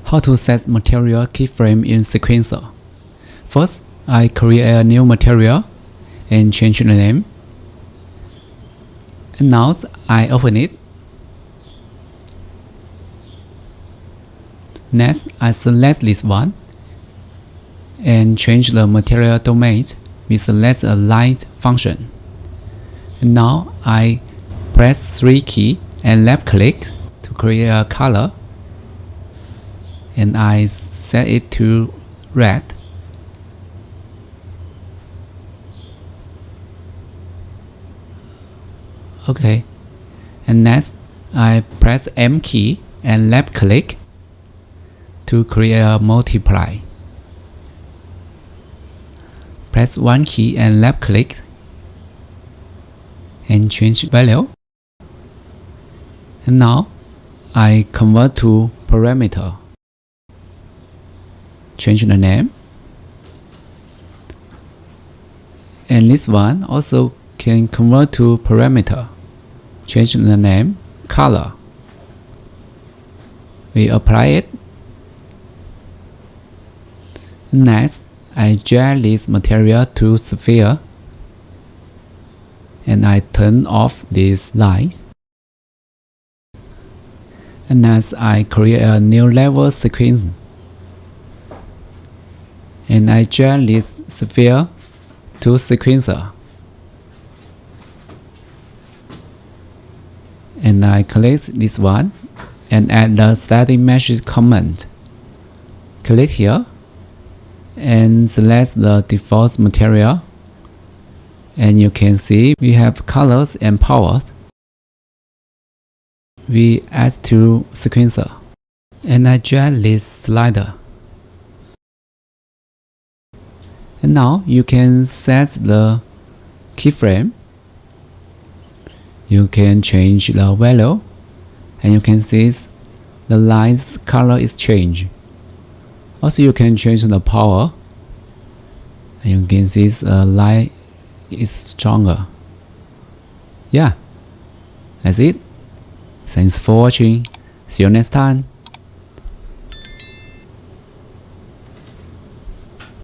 How to set material keyframe in sequencer. First, I create a new material and change the name. And now I open it. Next, I select this one and change the material domain. We select a light function. And now I press 3 key and left click to create a color. And I set it to red. Okay. And next, I press M key and left click to create a multiply. Press 1 key and left click and change value. And now I convert to parameter. Change the name. And this one also can convert to parameter. Change the name, color. We apply it. Next, I drag this material to sphere and I turn off this light. And next, I create a new level sequence. And I drag this sphere to sequencer. And I click this one and add the static mesh command. Click here and select the default material. And you can see we have colors and powers. We add to sequencer. And I drag this slider. And now you can set the keyframe. You can change the value, and you can see the light's color is changed. Also, you can change the power, and you can see the light is stronger. Yeah, that's it. Thanks for watching. See you next time.